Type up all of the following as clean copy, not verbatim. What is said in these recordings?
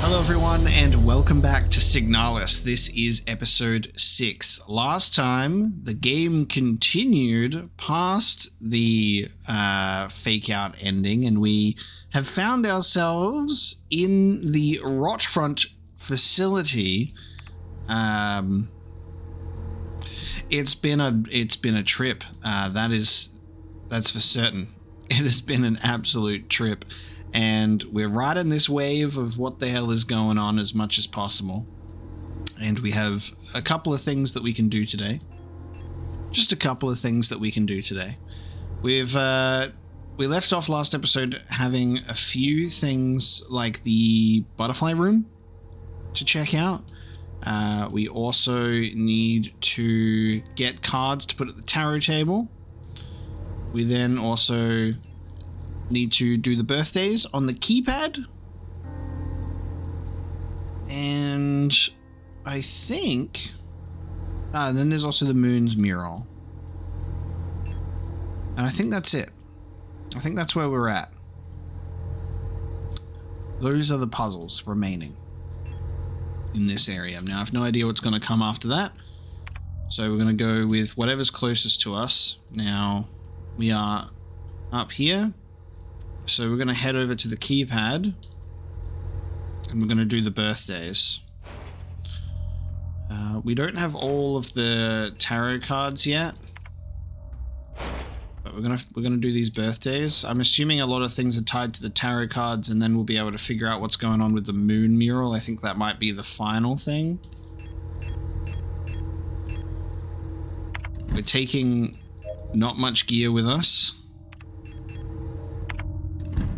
Hello everyone and welcome back to Signalis. This is episode 6. Last time the game continued past the fake out ending and we have found ourselves in the Rotfront facility. It's been a trip. That's for certain. It has been an absolute trip. And we're riding this wave of what the hell is going on as much as possible. And we have a couple of things that we can do today. Just a couple of things that we can do today. We left off last episode having a few things like the butterfly room to check out. We also need to get cards to put at the tarot table. We then also need to do the birthdays on the keypad. And I think... and then there's also the moon's mural. And I think that's it. I think that's where we're at. Those are the puzzles remaining in this area. Now, I have no idea what's going to come after that. So we're going to go with whatever's closest to us. Now, we are up here. So we're going to head over to the keypad and we're going to do the birthdays. We don't have all of the tarot cards yet, but we're gonna do these birthdays. I'm assuming a lot of things are tied to the tarot cards, and then we'll be able to figure out what's going on with the moon mural. I think that might be the final thing. We're taking not much gear with us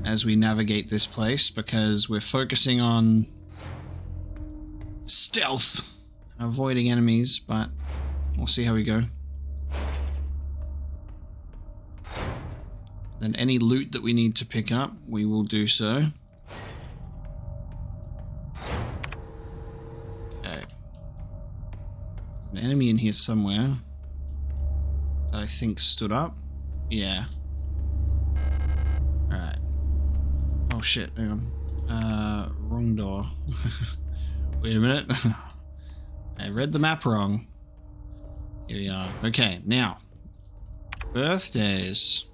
as we navigate this place because we're focusing on stealth and avoiding enemies, but we'll see how we go. Then any loot that we need to pick up, we will do so. Okay. An enemy in here somewhere that I think stood up. Yeah. Alright. Oh shit, hang on. Wrong door. Wait a minute. I read the map wrong. Here we are. Okay, now. Birthdays.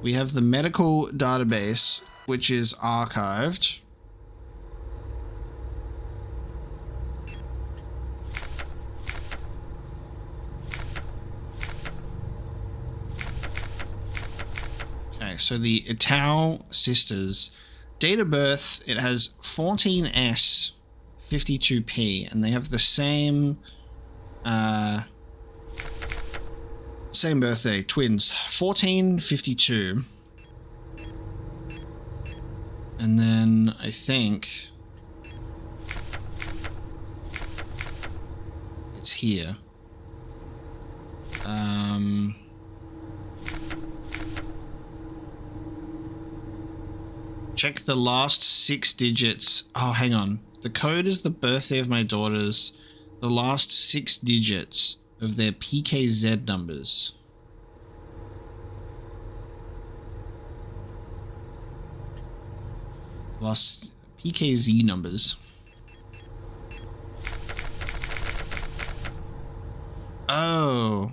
We have the medical database, which is archived. Okay, so the Itau sisters, date of birth, it has 14S 52P, and they have the same birthday, twins, 1452. And then I think it's here. Check the last 6 digits. Oh, hang on. The code is the birthday of my daughters. The last 6 digits of their PKZ numbers. Last PKZ numbers. Oh.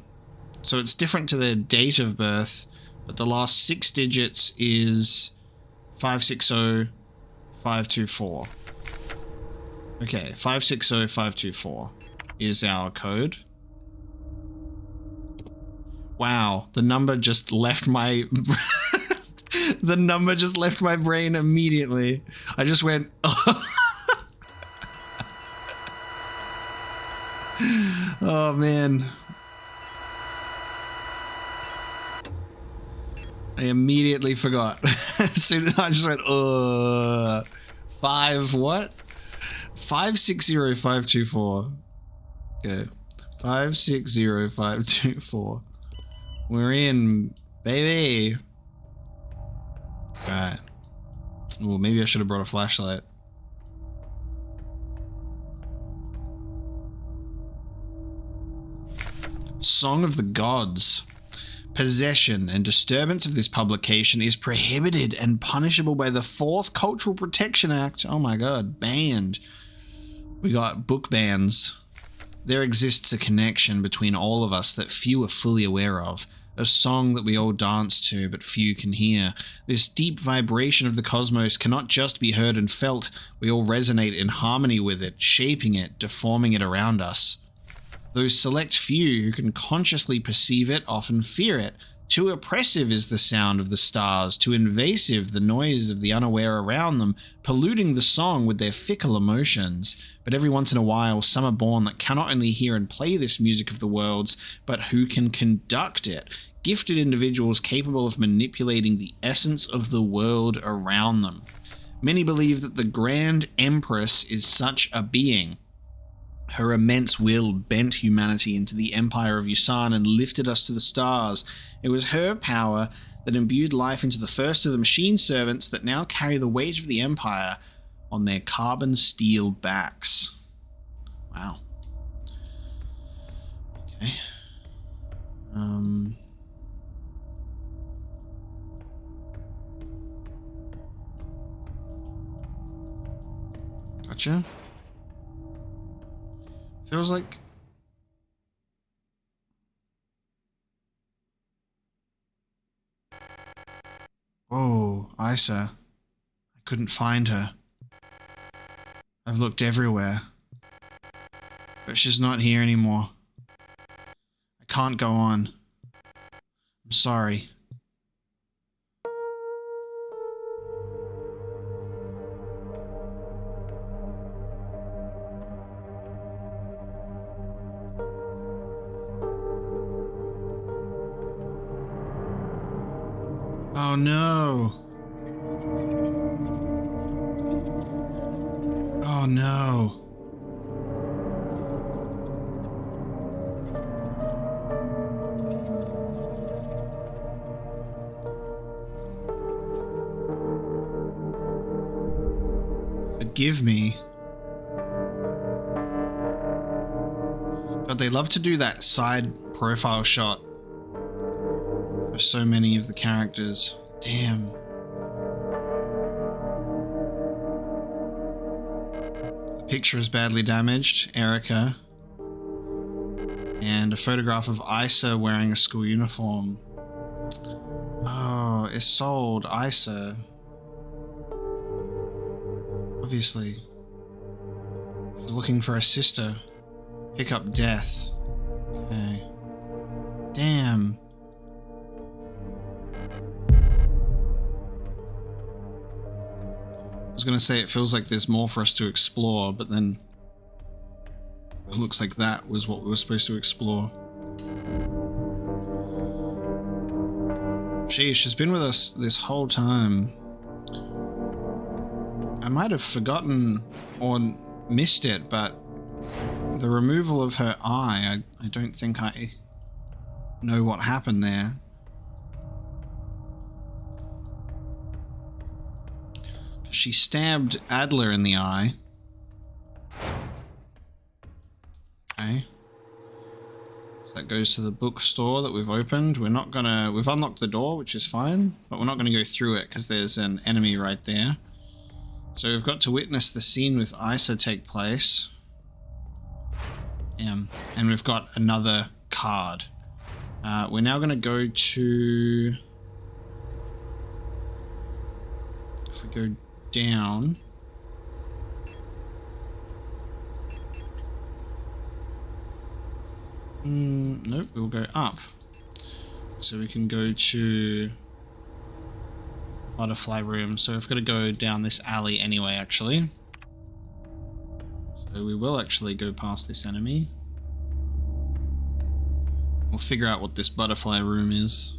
So it's different to their date of birth, but the last 6 digits is 560524. Okay, 560524 is our code. Wow, the number just left my the number just left my brain immediately. I just went oh man. I immediately forgot. So I just went 5 what? 560524. Okay. 560524. We're in, baby. Alright. Well, maybe I should have brought a flashlight. Song of the Gods. Possession and disturbance of this publication is prohibited and punishable by the 4th Cultural Protection Act. Oh my god, banned. We got book bans. There exists a connection between all of us that few are fully aware of. A song that we all dance to, but few can hear. This deep vibration of the cosmos cannot just be heard and felt. We all resonate in harmony with it, shaping it, deforming it around us. Those select few who can consciously perceive it often fear it. Too oppressive is the sound of the stars, too invasive the noise of the unaware around them, polluting the song with their fickle emotions. But every once in a while, some are born that cannot only hear and play this music of the worlds, but who can conduct it. Gifted individuals capable of manipulating the essence of the world around them. Many believe that the Grand Empress is such a being. Her immense will bent humanity into the empire of Yusan and lifted us to the stars. It was her power that imbued life into the first of the machine servants that now carry the weight of the empire on their carbon steel backs. Wow. Okay. Gotcha. Feels like... Whoa, Isa. I couldn't find her. I've looked everywhere. But she's not here anymore. I can't go on. I'm sorry. Oh no. Oh no. Forgive me. God, they love to do that side profile shot for so many of the characters. Damn. The picture is badly damaged. Erica. And a photograph of Isa wearing a school uniform. Oh, Isolde, Isa. Obviously. She's looking for a sister. Pick up death. Okay. Damn. I was gonna say it feels like there's more for us to explore, but then it looks like that was what we were supposed to explore. Sheesh, she's been with us this whole time. I might have forgotten or missed it, but the removal of her eye, I don't think I know what happened there. She stabbed Adler in the eye. Okay. So that goes to the bookstore that we've opened. We've unlocked the door, which is fine, but we're not gonna go through it because there's an enemy right there. So we've got to witness the scene with Isa take place. And we've got another card. We're now gonna go to... If we go down... Nope, we'll go up. So we can go to Butterfly Room. So we've got to go down this alley anyway, actually. So we will actually go past this enemy. We'll figure out what this Butterfly Room is.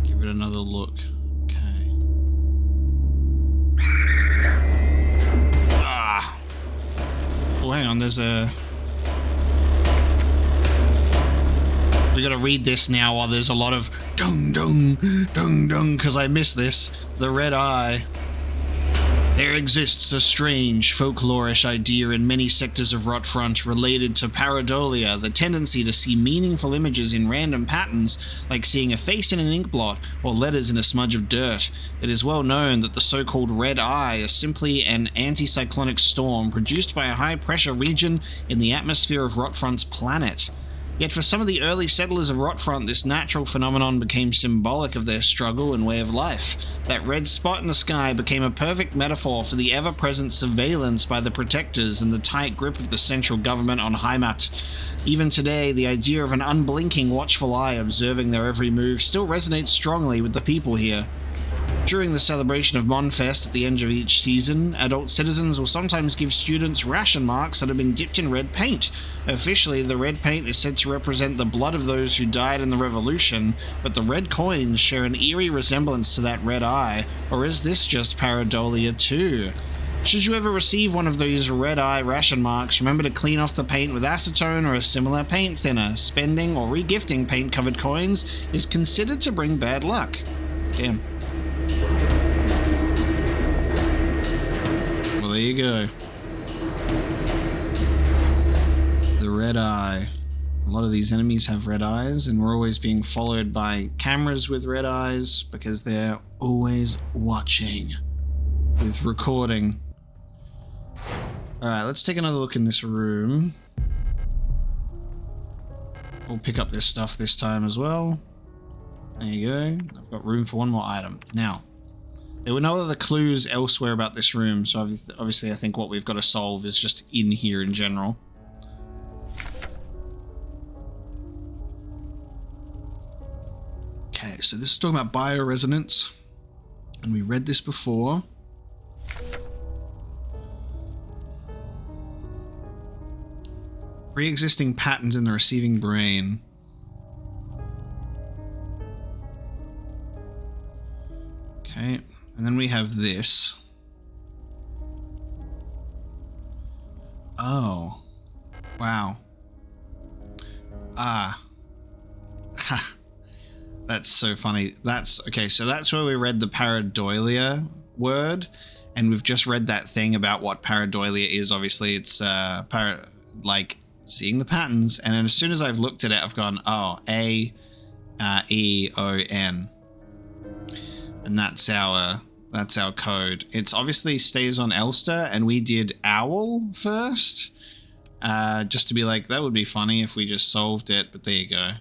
Give it another look. Okay. Ah! Oh, hang on, there's a... We gotta read this now while there's a lot of dung dung dung dung, because I missed this. The red eye. There exists a strange, folklorish idea in many sectors of Rotfront related to pareidolia, the tendency to see meaningful images in random patterns, like seeing a face in an ink blot or letters in a smudge of dirt. It is well known that the so-called red eye is simply an anticyclonic storm produced by a high-pressure region in the atmosphere of Rotfront's planet. Yet for some of the early settlers of Rotfront, this natural phenomenon became symbolic of their struggle and way of life. That red spot in the sky became a perfect metaphor for the ever-present surveillance by the protectors and the tight grip of the central government on Heimat. Even today, the idea of an unblinking, watchful eye observing their every move still resonates strongly with the people here. During the celebration of Monfest at the end of each season, adult citizens will sometimes give students ration marks that have been dipped in red paint. Officially, the red paint is said to represent the blood of those who died in the revolution, but the red coins share an eerie resemblance to that red eye, or is this just pareidolia too? Should you ever receive one of these red eye ration marks, remember to clean off the paint with acetone or a similar paint thinner. Spending or regifting paint-covered coins is considered to bring bad luck. Damn. Well, there you go. The red eye. A lot of these enemies have red eyes, and we're always being followed by cameras with red eyes because they're always watching with recording. Alright, let's take another look in this room. We'll pick up this stuff this time as well. There you go. I've got room for one more item. Now, there were no other clues elsewhere about this room, so obviously I think what we've got to solve is just in here in general. Okay, so this is talking about bioresonance, and we read this before. Pre-existing patterns in the receiving brain. Okay, and then we have this. Oh. Wow. Ah. Ha. That's so funny. That's okay, so that's where we read the pareidolia word, and we've just read that thing about what pareidolia is. Obviously, it's like seeing the patterns, and then as soon as I've looked at it, I've gone, oh, A-E-O-N. And that's our code. It's obviously stays on Elster, and we did owl first, just to be like, that would be funny if we just solved it, but there you go.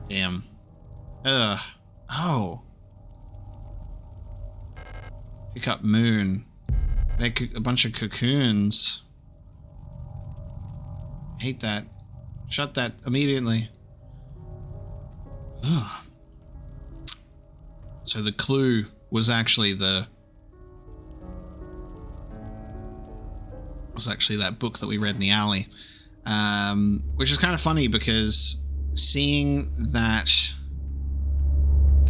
Damn. Ugh. Oh. Pick up moon. They're a bunch of cocoons. Hate that. Shut that immediately. Ugh. So the clue was actually that book that we read in the alley, which is kind of funny because seeing that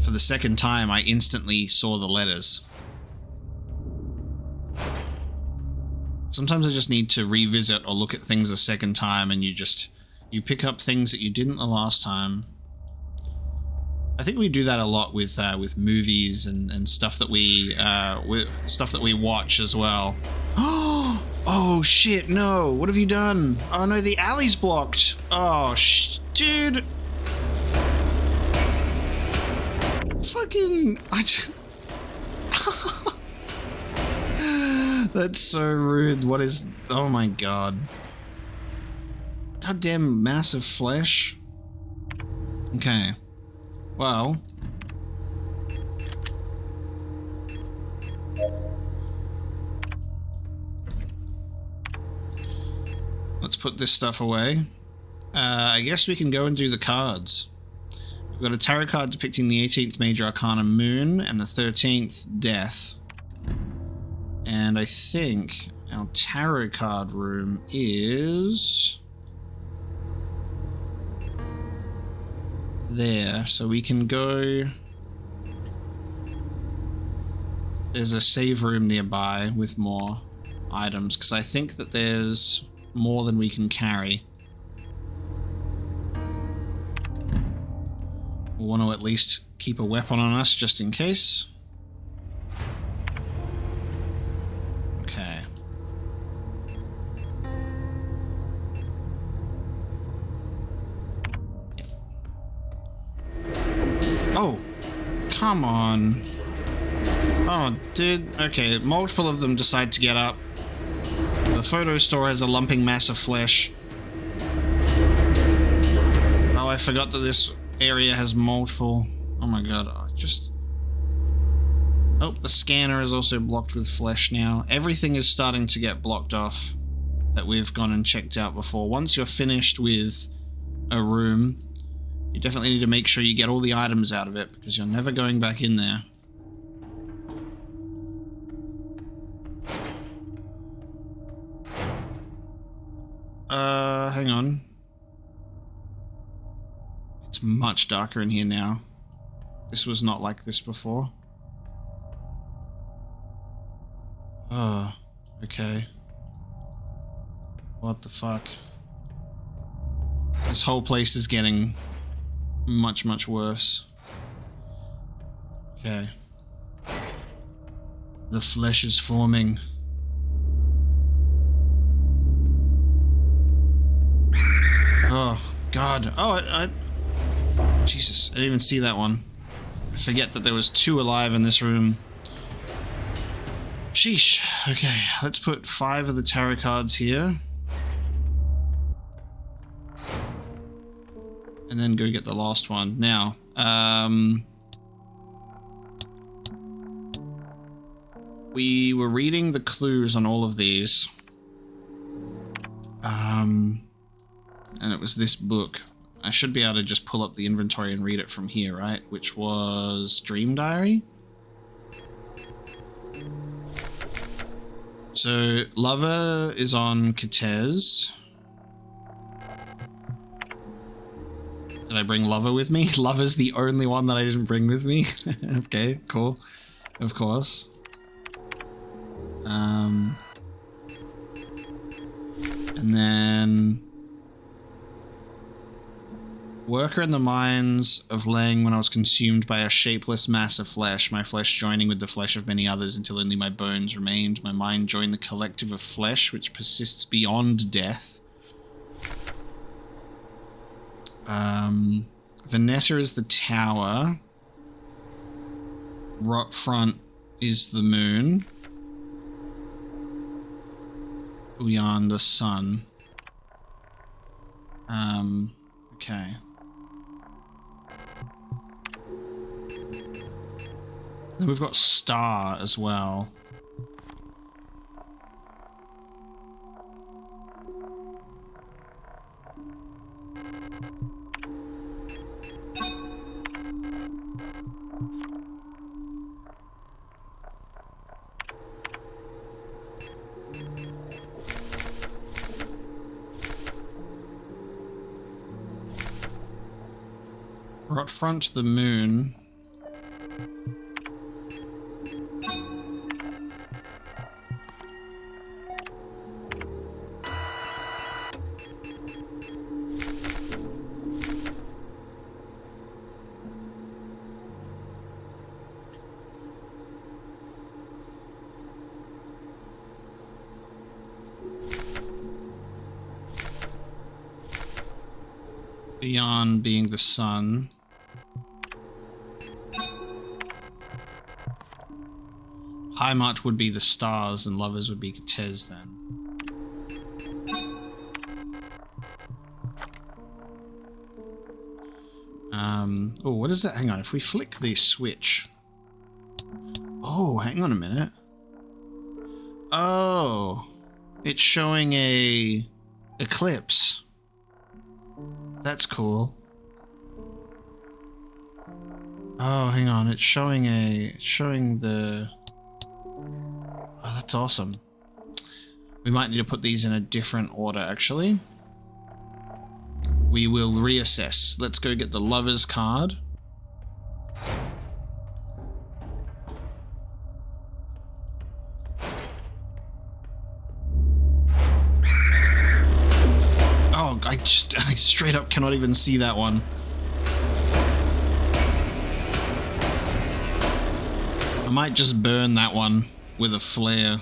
for the second time, I instantly saw the letters. Sometimes I just need to revisit or look at things a second time, and you pick up things that you didn't the last time. I think we do that a lot with movies and stuff that we watch as well. Oh shit! No, what have you done? Oh no, the alley's blocked. Oh dude. Fucking. That's so rude. What is? Oh my god. Goddamn massive flesh. Okay. Well. Let's put this stuff away. I guess we can go and do the cards. We've got a tarot card depicting the 18th Major Arcana Moon and the 13th Death. And I think our tarot card room is there, so we can go. There's a save room nearby with more items, because I think that there's more than we can carry. We'll want to at least keep a weapon on us just in case. Oh, come on. Oh, dude. Okay, multiple of them decide to get up. The photo store has a lumping mass of flesh. Oh, I forgot that this area has multiple. Oh my god, Oh, the scanner is also blocked with flesh now. Everything is starting to get blocked off that we've gone and checked out before. Once you're finished with a room, you definitely need to make sure you get all the items out of it, because you're never going back in there. Hang on. It's much darker in here now. This was not like this before. Oh, okay. What the fuck? This whole place is getting much, much worse. Okay. The flesh is forming. Oh, God. Oh, Jesus, I didn't even see that one. I forget that there was 2 alive in this room. Sheesh. Okay, let's put 5 of the tarot cards here. And then go get the last one. Now, we were reading the clues on all of these. And it was this book. I should be able to just pull up the inventory and read it from here, right? Which was Dream Diary. So, Lover is on Kitez. Did I bring Lover with me? Lover's the only one that I didn't bring with me. Okay, cool. Of course. And then... Worker in the mines of Lang when I was consumed by a shapeless mass of flesh, my flesh joining with the flesh of many others until only my bones remained. My mind joined the collective of flesh which persists beyond death. Vanessa is the tower. Rot front is the moon. Uyan the sun. Okay. Then we've got Star as well. Rot front the moon. Beyond being the sun. Heimat would be the stars and Lovers would be Kitez then. Oh, what is that? Hang on, if we flick the switch. Oh, hang on a minute. Oh, it's showing a eclipse. That's cool. Oh, hang on, it's showing the... Oh, that's awesome. We might need to put these in a different order, actually. We will reassess. Let's go get the Lover's card. Oh, I straight up cannot even see that one. I might just burn that one with a flare.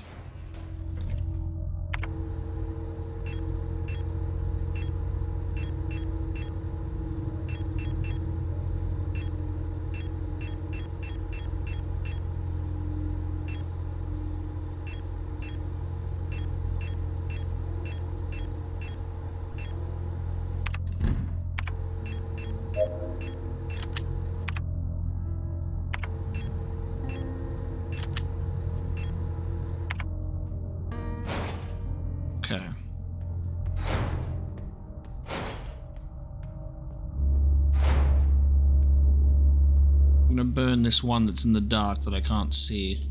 I'm gonna burn this one that's in the dark that I can't see.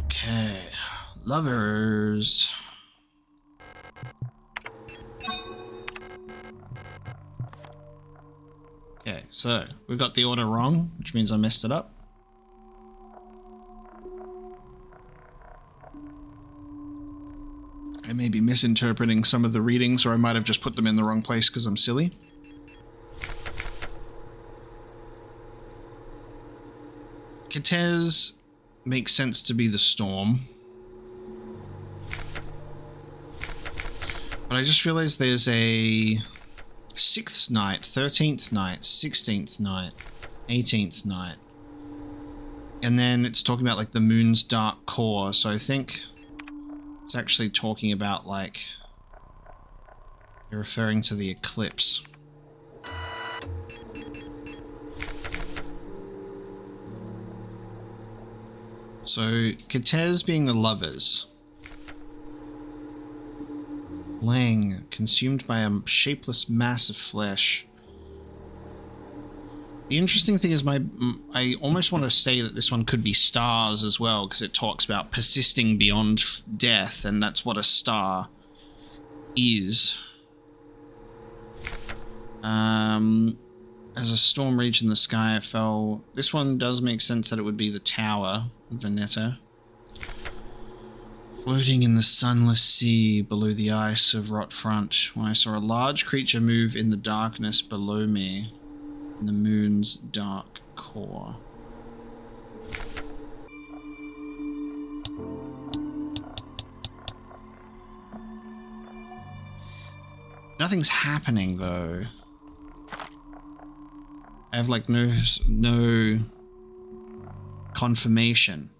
Okay, lovers. Okay, so we got the order wrong, which means I messed it up. I may be misinterpreting some of the readings, or I might have just put them in the wrong place because I'm silly. Kitez makes sense to be the storm. But I just realized there's a 6th night, 13th night, 16th night, 18th night. And then it's talking about like the moon's dark core, so I think it's actually talking about like you're referring to the eclipse. So Kitez being the lovers. Lang, consumed by a shapeless mass of flesh. The interesting thing is I almost want to say that this one could be stars as well, because it talks about persisting beyond death, and that's what a star is. As a storm raged in the sky, it fell. This one does make sense that it would be the tower, Veneta. Floating in the sunless sea below the ice of rot front, when I saw a large creature move in the darkness below me, in the moon's dark core. Nothing's happening though. I have like no confirmation.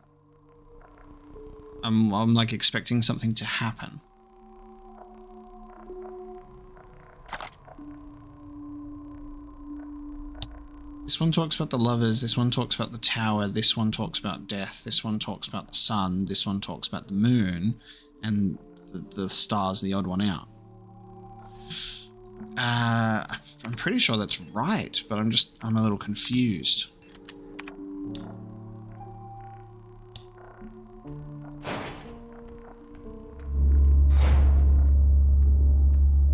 I'm like expecting something to happen. This one talks about the lovers, this one talks about the tower, this one talks about death, this one talks about the sun, this one talks about the moon, and the stars, the odd one out. I'm pretty sure that's right, but I'm a little confused.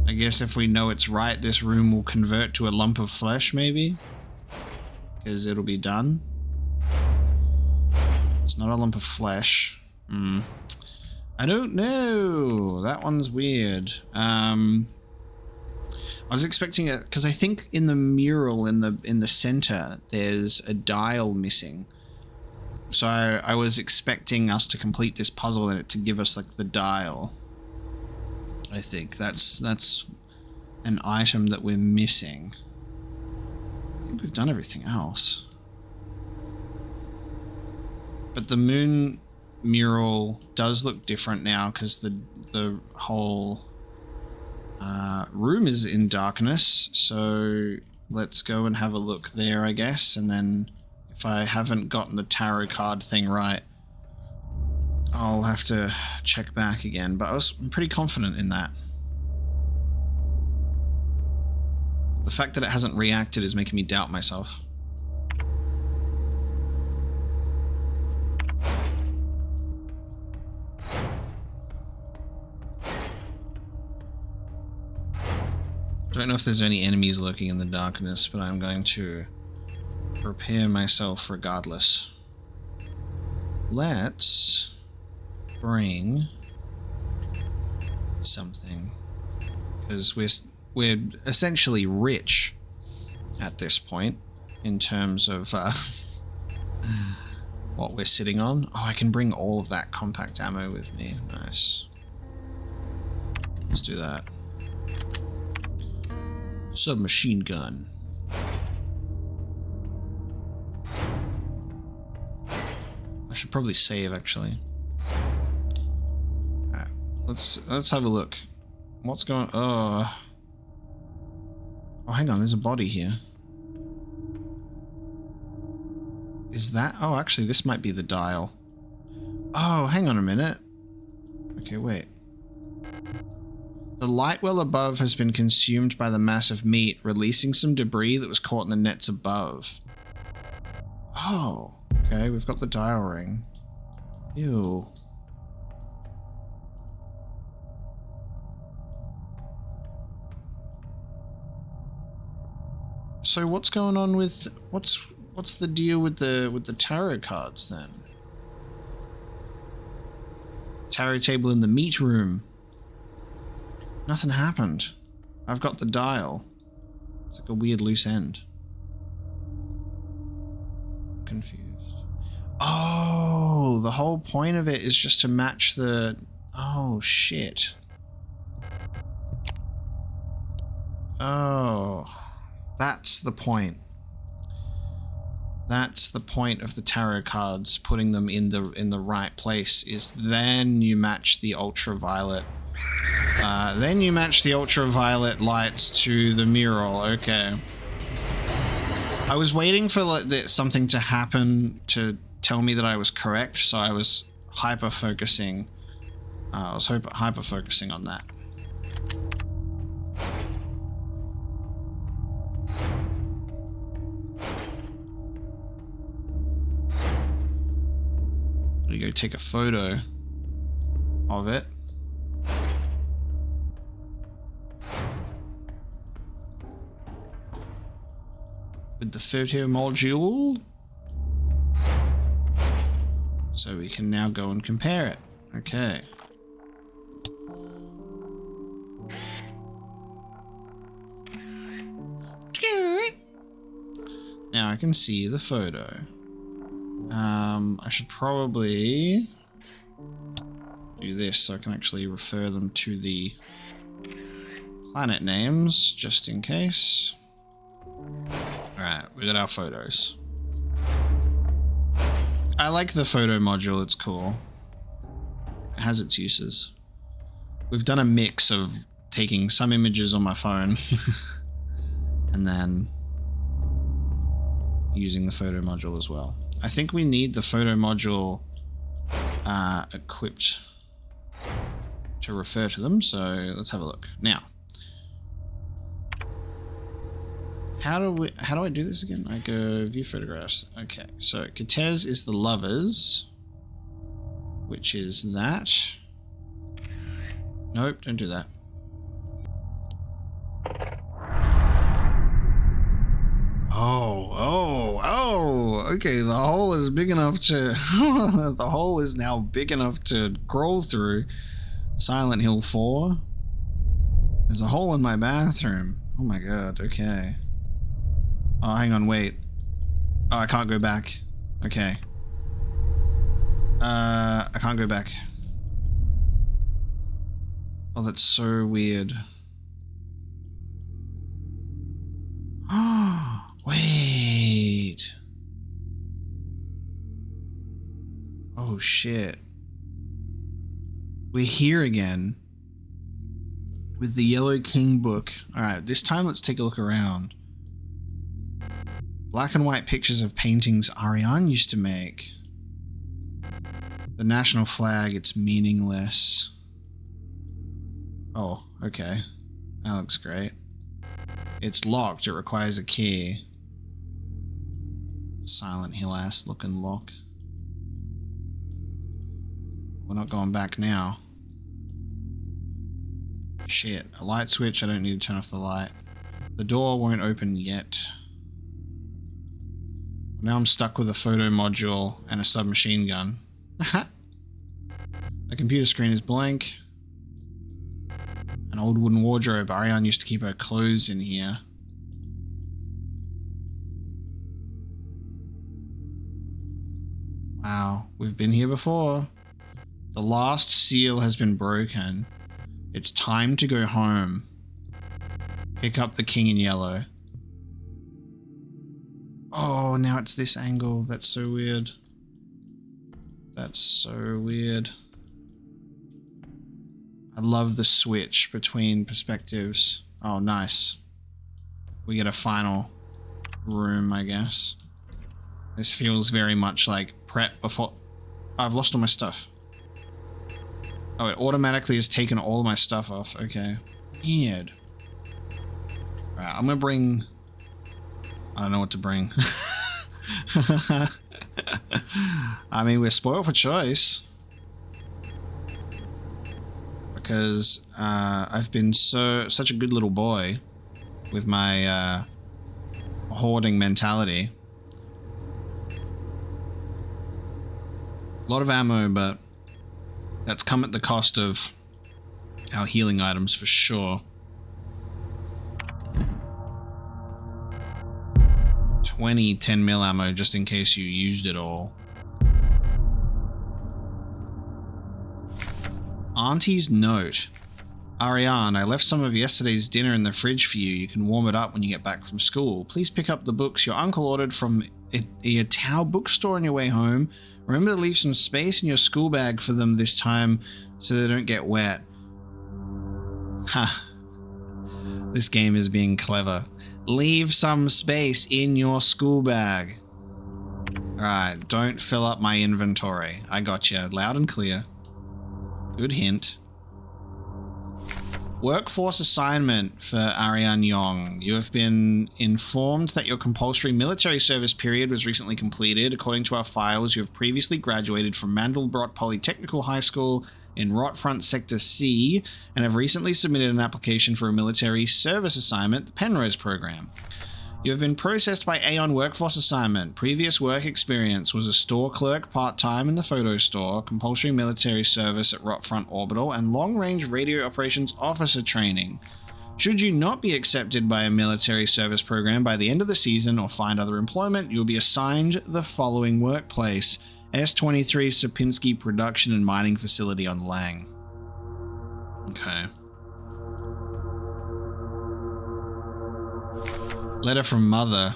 I guess if we know it's right, this room will convert to a lump of flesh, maybe? Because it'll be done. It's not a lump of flesh. I don't know. That one's weird. I was expecting it because I think in the mural in the center there's a dial missing. So I was expecting us to complete this puzzle and it to give us like the dial. I think that's an item that we're missing. I think we've done everything else. But the moon mural does look different now because the whole room is in darkness. So let's go and have a look there, I guess. And then if I haven't gotten the tarot card thing right, I'll have to check back again, but I'm pretty confident in that. The fact that it hasn't reacted is making me doubt myself. Don't know if there's any enemies lurking in the darkness, but I'm going to prepare myself regardless. Let's bring something, because we're essentially rich at this point in terms of what we're sitting on. Oh, I can bring all of that compact ammo with me. Nice. Let's do that. Submachine gun. I should probably save actually. Let's have a look. What's going on? Oh, hang on, there's a body here. Is that... Oh, actually, this might be the dial. Oh, hang on a minute. Okay, wait. The light well above has been consumed by the mass of meat, releasing some debris that was caught in the nets above. Oh, okay, we've got the dial ring. Ew. So what's going on with... What's the deal with the tarot cards then? Tarot table in the meat room. Nothing happened. I've got the dial. It's like a weird loose end. I'm confused. Oh, the whole point of it is just to match the... Oh, shit. Oh, that's the point. That's the point of the tarot cards, putting them in the right place, is then you match the ultraviolet. Then you match the ultraviolet lights to the mural. Okay. I was waiting for something to happen to tell me that I was correct, so I was hyper-focusing. I was hyper-focusing on that. I'm gonna go take a photo of it. With the photo module. So we can now go and compare it. Okay. Now I can see the photo. I should probably do this so I can actually refer them to the planet names, just in case. Alright, we got our photos. I like the photo module, it's cool. It has its uses. We've done a mix of taking some images on my phone and then using the photo module as well. I think we need the photo module equipped to refer to them, so let's have a look. Now, how do I do this again? I go view photographs. Okay, so Cortez is the lovers, which is that. Nope, don't do that. Oh, okay, the hole is big enough to... the hole is now big enough to crawl through. Silent Hill 4. There's a hole in my bathroom. Oh my god, okay. Oh, hang on, wait. Oh, I can't go back. Okay. I can't go back. Oh, that's so weird. Wait. Oh shit. We're here again with the Yellow King book. Alright, this time let's take a look around. Black and white pictures of paintings Ariane used to make. The national flag, it's meaningless. Oh, okay. That looks great. It's locked, it requires a key. Silent Hill ass looking lock. We're not going back now. Shit, a light switch, I don't need to turn off the light. The door won't open yet. Now I'm stuck with a photo module and a submachine gun. The computer screen is blank. An old wooden wardrobe. Ariane used to keep her clothes in here. Wow, we've been here before. The last seal has been broken. It's time to go home. Pick up the king in yellow. Oh, now it's this angle. That's so weird. That's so weird. I love the switch between perspectives. Oh, nice. We get a final room, I guess. This feels very much like prep before... Oh, I've lost all my stuff. Oh, it automatically has taken all my stuff off. Okay. Weird. Alright, I'm gonna bring... I don't know what to bring. I mean, we're spoiled for choice. Because I've been such a good little boy with my hoarding mentality. A lot of ammo, but that's come at the cost of our healing items for sure. 20 10mm ammo just in case you used it all. Auntie's note. Ariane, I left some of yesterday's dinner in the fridge for you. You can warm it up when you get back from school. Please pick up the books your uncle ordered from a Tao bookstore on your way home. Remember to leave some space in your school bag for them this time so they don't get wet. Ha. This game is being clever. Leave some space in your school bag. Alright, don't fill up my inventory. I got you. Loud and clear. Good hint. Workforce assignment for Ariane Yong. You have been informed that your compulsory military service period was recently completed. According to our files, you have previously graduated from Mandelbrot Polytechnical High School in Rotfront Sector C and have recently submitted an application for a military service assignment, the Penrose program. You have been processed by Aeon Workforce Assignment. Previous work experience was a store clerk part-time in the photo store, compulsory military service at Rotfront Orbital, and long-range radio operations officer training. Should you not be accepted by a military service program by the end of the season or find other employment, you'll be assigned the following workplace: S23 Sierpinski Production and Mining Facility on Lang. Okay. Letter from Mother.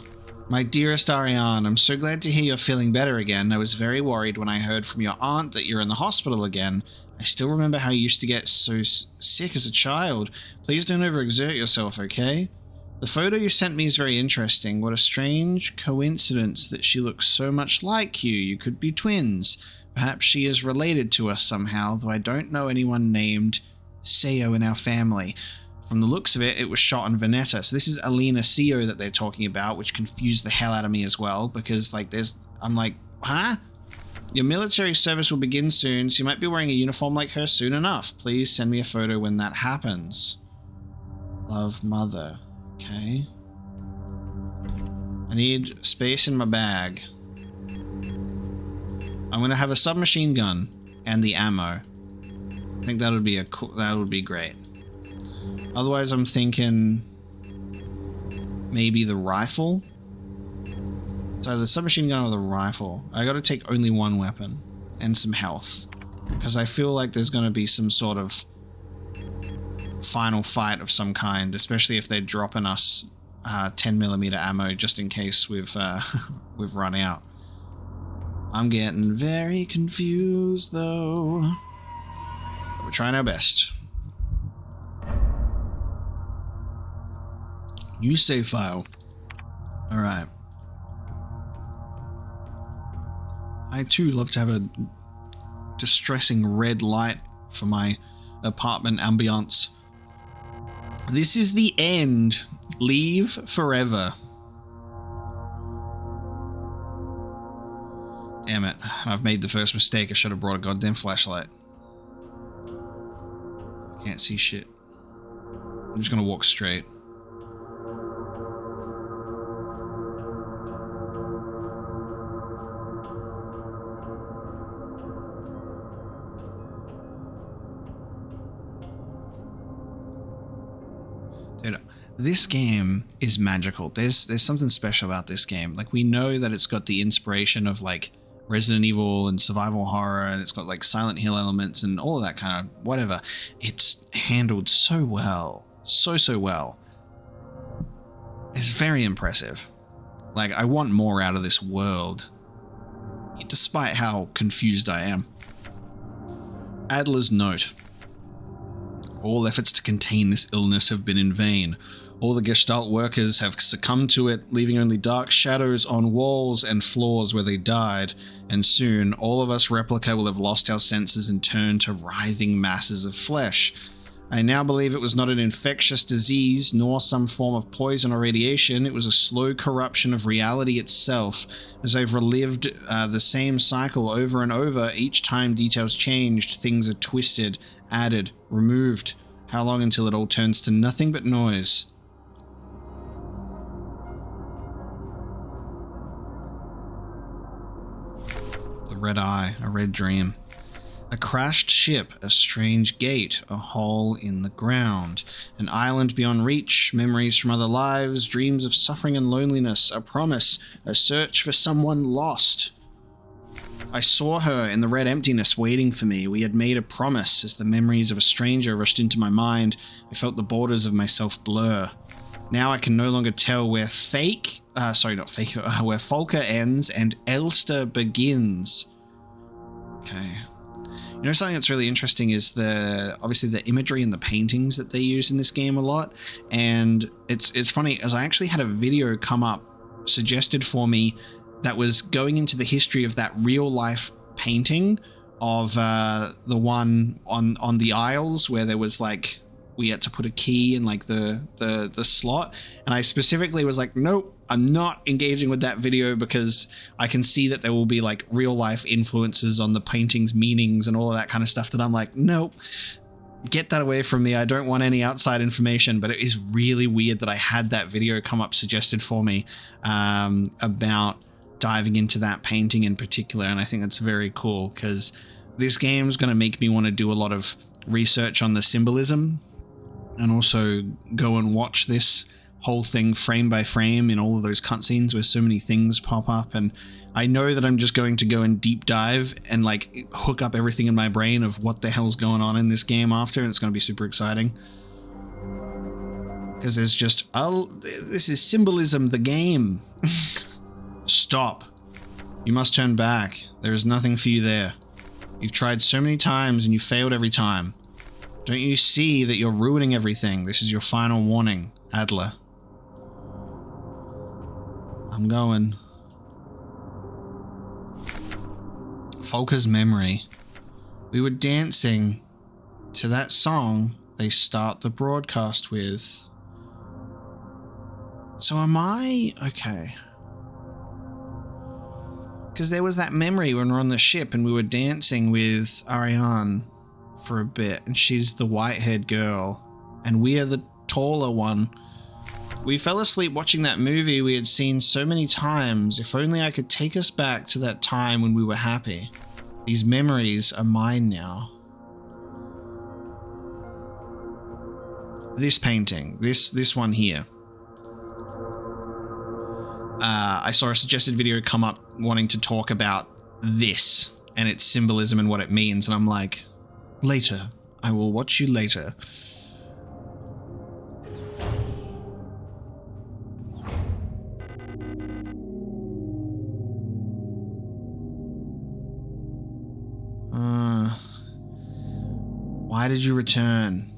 My dearest Ariane, I'm so glad to hear you're feeling better again. I was very worried when I heard from your aunt that you're in the hospital again. I still remember how you used to get so sick as a child. Please don't overexert yourself, okay? The photo you sent me is very interesting. What a strange coincidence that she looks so much like you. You could be twins. Perhaps she is related to us somehow, though I don't know anyone named Seo in our family. From the looks of it, it was shot on Veneta. So this is Alina Seo that they're talking about, which confused the hell out of me as well, because like I'm like, huh? Your military service will begin soon, so you might be wearing a uniform like her soon enough. Please send me a photo when that happens. Love, Mother. Okay. I need space in my bag. I'm gonna have a submachine gun and the ammo. I think that would be great. Otherwise, I'm thinking maybe the rifle. So the submachine gun or the rifle. I gotta take only one weapon and some health, because I feel like there's gonna be some sort of final fight of some kind, especially if they're dropping us 10mm ammo just in case we've run out. I'm getting very confused though. But we're trying our best. New save file. Alright. I too love to have a distressing red light for my apartment ambiance. This is the end. Leave forever. Damn it. I've made the first mistake. I should have brought a goddamn flashlight. Can't see shit. I'm just gonna walk straight. Dude, this game is magical. There's something special about this game. Like, we know that it's got the inspiration of like Resident Evil and survival horror, and it's got like Silent Hill elements and all of that kind of whatever. It's handled so well. So well. It's very impressive. Like, I want more out of this world, despite how confused I am. Adler's note. All efforts to contain this illness have been in vain. All the Gestalt workers have succumbed to it, leaving only dark shadows on walls and floors where they died, and soon all of us replica will have lost our senses and turned to writhing masses of flesh. I now believe it was not an infectious disease, nor some form of poison or radiation. It was a slow corruption of reality itself. As I've relived the same cycle over and over, each time details changed, things are twisted, added, removed. How long until it all turns to nothing but noise? The red eye, a red dream. A crashed ship, a strange gate, a hole in the ground, an island beyond reach, memories from other lives, dreams of suffering and loneliness, a promise, a search for someone lost. I saw her in the red emptiness waiting for me. We had made a promise. As the memories of a stranger rushed into my mind, I felt the borders of myself blur. Now I can no longer tell where where Folker ends and Elster begins. Okay. You know, something that's really interesting is obviously the imagery and the paintings that they use in this game a lot. And it's funny, as I actually had a video come up suggested for me that was going into the history of that real life painting of the one on the aisles where there was like, we had to put a key in like the slot. And I specifically was like, nope, I'm not engaging with that video because I can see that there will be like real life influences on the painting's meanings and all of that kind of stuff that I'm like, nope, get that away from me. I don't want any outside information. But it is really weird that I had that video come up suggested for me about diving into that painting in particular. And I think that's very cool because this game is going to make me want to do a lot of research on the symbolism and also go and watch this whole thing frame by frame in all of those cutscenes where so many things pop up. And I know that I'm just going to go and deep dive and like hook up everything in my brain of what the hell's going on in this game after, and it's going to be super exciting. Because there's just, this is symbolism, the game. Stop. You must turn back. There is nothing for you there. You've tried so many times and you failed every time. Don't you see that you're ruining everything? This is your final warning, Adler. I'm going. Folker's memory. We were dancing to that song they start the broadcast with. So am I? Okay. Because there was that memory when we're on the ship and we were dancing with Ariane for a bit, and she's the white-haired girl, and we are the taller one. We fell asleep watching that movie we had seen so many times. If only I could take us back to that time when we were happy. These memories are mine now. This painting, this one here. I saw a suggested video come up wanting to talk about this and its symbolism and what it means, and I'm like, later. I will watch you later. Why did you return?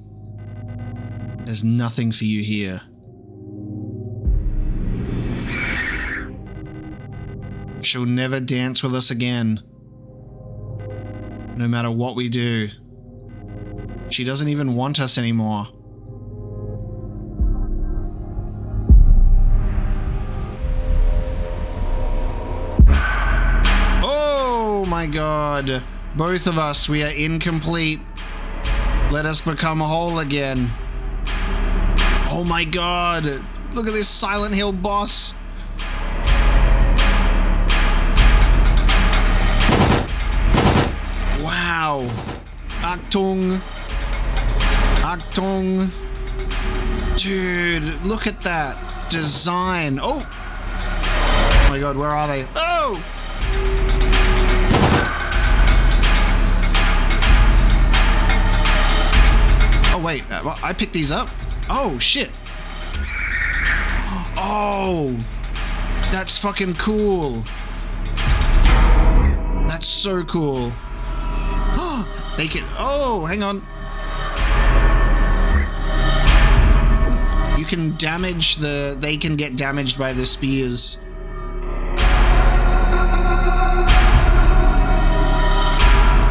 There's nothing for you here. She'll never dance with us again. No matter what we do. She doesn't even want us anymore. Oh my god. Both of us, we are incomplete. Let us become whole again. Oh my god. Look at this Silent Hill boss. Wow. Achtung. Achtung. Dude, look at that design. Oh. Oh my god, where are they? Oh. Oh wait, I picked these up? Oh shit. Oh. That's fucking cool. That's so cool. They can. Oh, hang on. You can damage they can get damaged by the spears.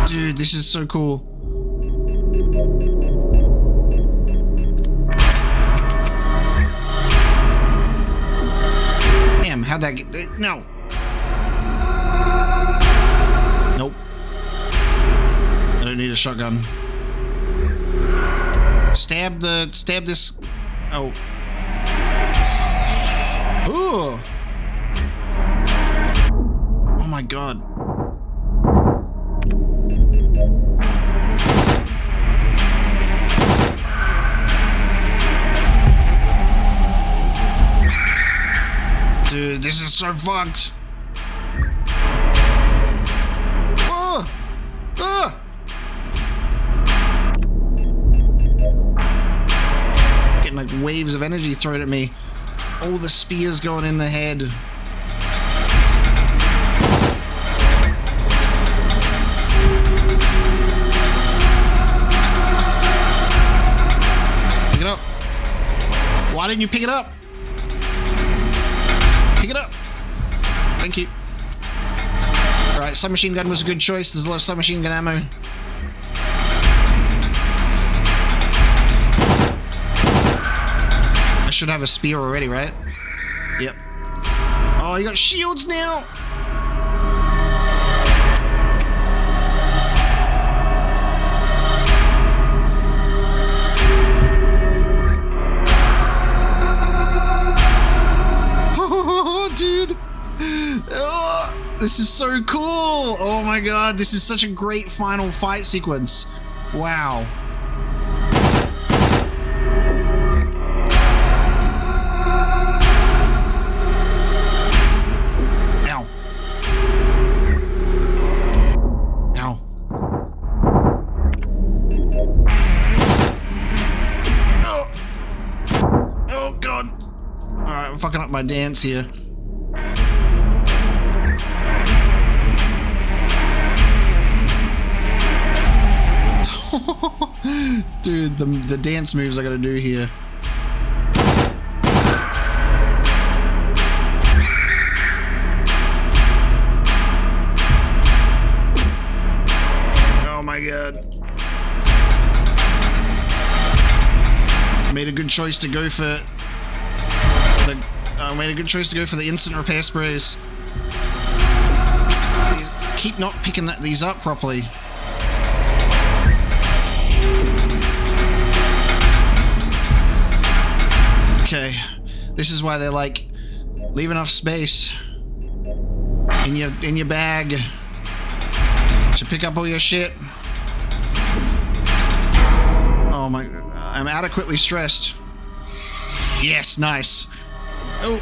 Dude, this is so cool. Damn, how'd that get... No. Nope. I don't need a shotgun. Stab this... Oh. Ooh. Oh my god. Dude, this is so fucked. Oh! Ah! Getting like waves of energy thrown at me. All the spears going in the head. Pick it up. Why didn't you pick it up? Pick it up. Thank you. Alright, submachine gun was a good choice. There's a lot of submachine gun ammo. I should have a spear already, right? Yep. Oh, you got shields now! Dude, oh, this is so cool. Oh my god, this is such a great final fight sequence. Wow. Ow. Ow. Oh. Oh god. Alright, I'm fucking up my dance here. Dude, the dance moves I gotta do here. Oh my god. Made a good choice to go for the instant repair sprays. These keep not picking these up properly. Okay, this is why they're like, leave enough space in your bag to pick up all your shit. Oh my, I'm adequately stressed. Yes, nice. Oh.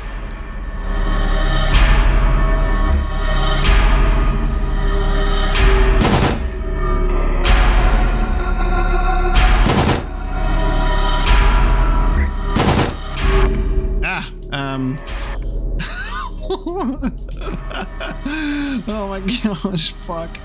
Oh my gosh, fuck.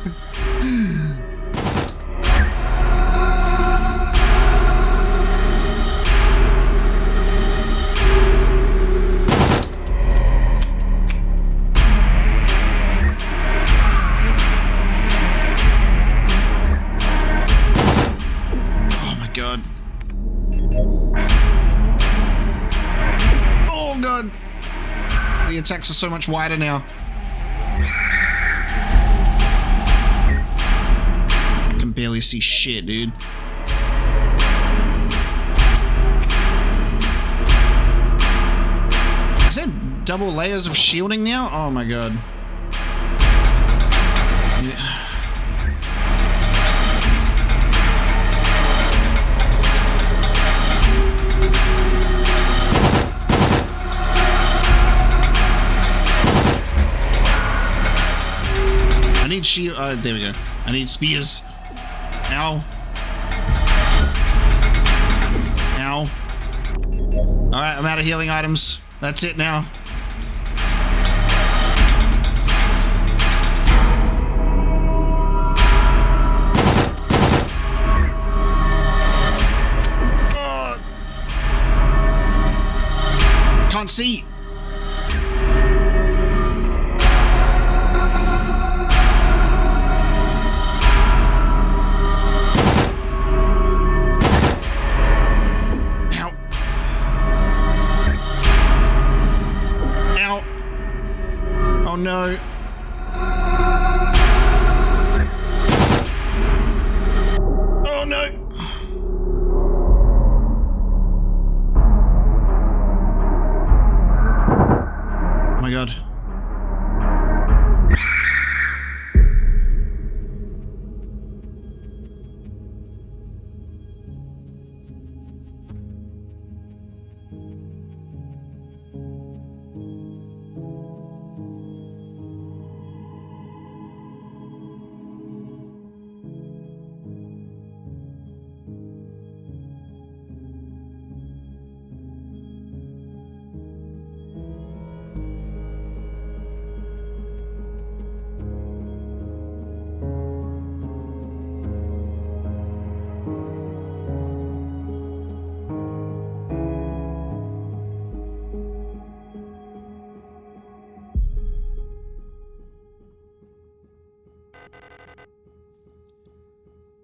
Oh my god. Oh god. The attacks are so much wider now. I can barely see shit, dude. Is there double layers of shielding now? Oh my god. Yeah. I need shield. There we go. I need spears. Ow. Ow. Alright, I'm out of healing items. That's it now. can't see. Ow. Ow. Oh no. Oh no. Oh my god.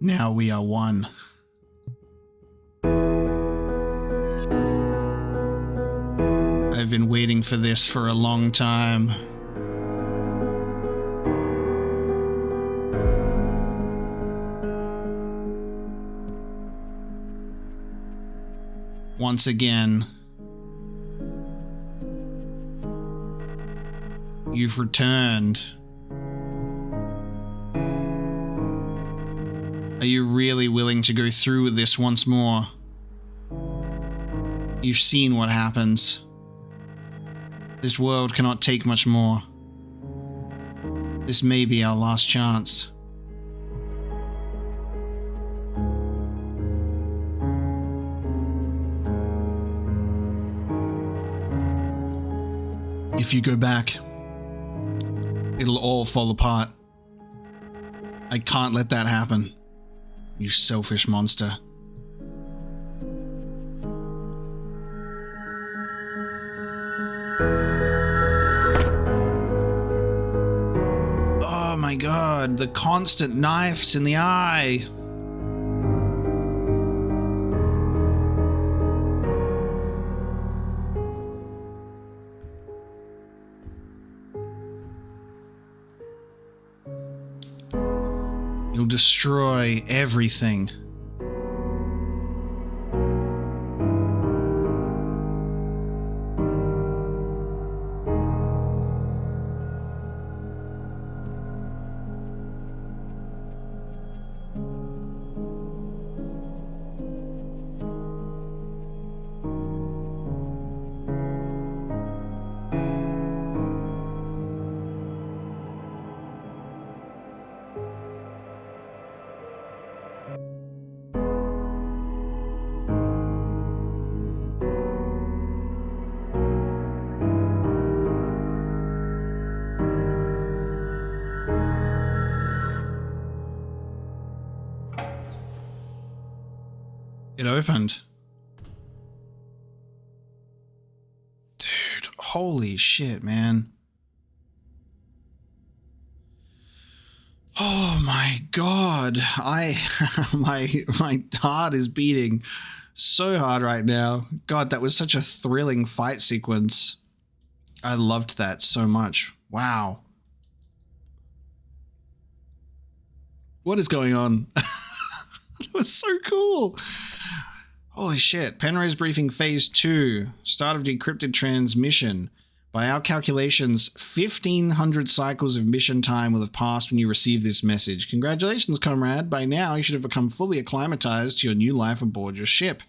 Now we are one. I've been waiting for this for a long time. Once again, you've returned. Are you really willing to go through with this once more? You've seen what happens. This world cannot take much more. This may be our last chance. If you go back, it'll all fall apart. I can't let that happen. You selfish monster. Oh my god, the constant knives in the eye. You'll destroy everything. It opened. Dude, holy shit, man. Oh my god. My heart is beating so hard right now. God, that was such a thrilling fight sequence. I loved that so much. Wow. What is going on? That was so cool. Holy shit. Penrose briefing phase 2. Start of decrypted transmission. By our calculations, 1,500 cycles of mission time will have passed when you receive this message. Congratulations, comrade. By now, you should have become fully acclimatized to your new life aboard your ship.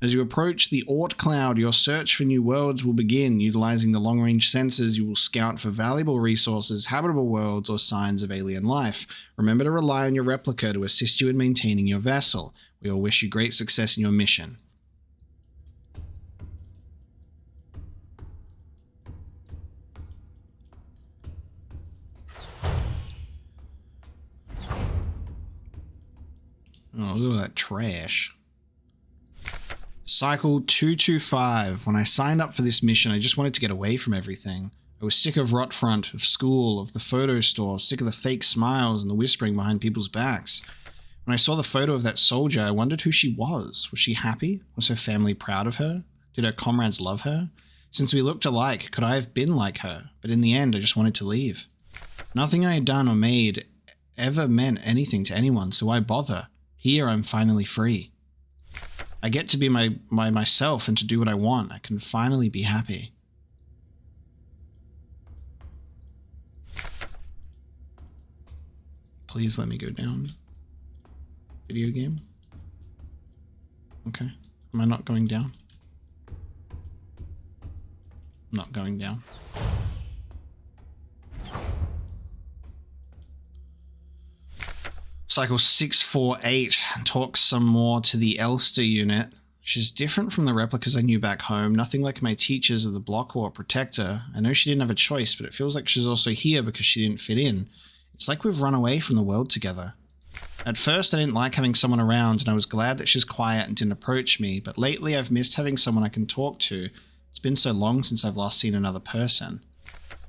As you approach the Oort Cloud, your search for new worlds will begin. Utilizing the long-range sensors, you will scout for valuable resources, habitable worlds, or signs of alien life. Remember to rely on your replica to assist you in maintaining your vessel. We all wish you great success in your mission. Oh, look at that trash. Cycle 225. When I signed up for this mission, I just wanted to get away from everything. I was sick of Rotfront, of school, of the photo store, sick of the fake smiles and the whispering behind people's backs. When I saw the photo of that soldier, I wondered who she was. Was she happy? Was her family proud of her? Did her comrades love her? Since we looked alike, could I have been like her? But in the end, I just wanted to leave. Nothing I had done or made ever meant anything to anyone, so why bother? Here, I'm finally free. I get to be myself and to do what I want. I can finally be happy. Please let me go down. Video game? Okay. Am I not going down? I'm not going down. Cycle 648 talks some more to the Elster unit. She's different from the replicas I knew back home. Nothing like my teachers of the block or protector. I know she didn't have a choice, but it feels like she's also here because she didn't fit in. It's like we've run away from the world together. At first, I didn't like having someone around, and I was glad that she's quiet and didn't approach me, but lately I've missed having someone I can talk to. It's been so long since I've last seen another person.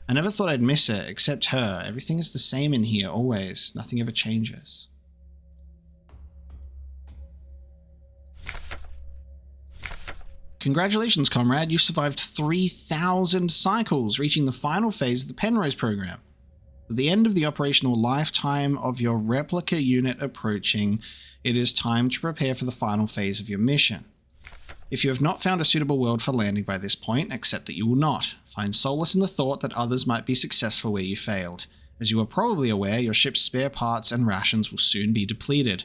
I never thought I'd miss it, except her. Everything is the same in here, always. Nothing ever changes. Congratulations, comrade. You survived 3,000 cycles, reaching the final phase of the Penrose program. With the end of the operational lifetime of your replica unit approaching, it is time to prepare for the final phase of your mission. If you have not found a suitable world for landing by this point, accept that you will not. Find solace in the thought that others might be successful where you failed. As you are probably aware, your ship's spare parts and rations will soon be depleted.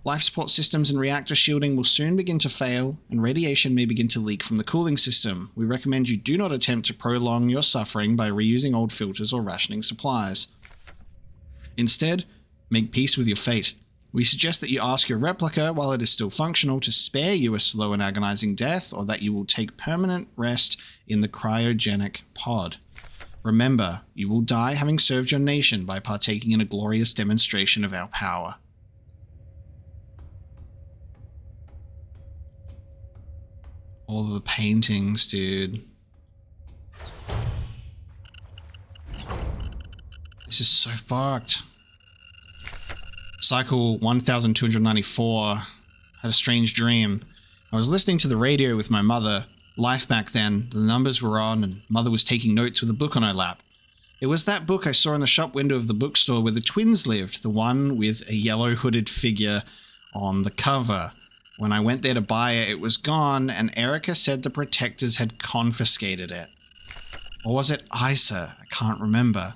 Life support systems and reactor shielding will soon begin to fail, and radiation may begin to leak from the cooling system. We recommend you do not attempt to prolong your suffering by reusing old filters or rationing supplies. Instead, make peace with your fate. We suggest that you ask your replica, while it is still functional, to spare you a slow and agonizing death, or that you will take permanent rest in the cryogenic pod. Remember, you will die having served your nation by partaking in a glorious demonstration of our power. All the paintings, dude. This is so fucked. Cycle 1294 had a strange dream. I was listening to the radio with my mother. Life back then, the numbers were on and mother was taking notes with a book on her lap. It was that book I saw in the shop window of the bookstore where the twins lived, the one with a yellow hooded figure on the cover. When I went there to buy it, it was gone, and Erica said the protectors had confiscated it. Or was it Isa? I can't remember.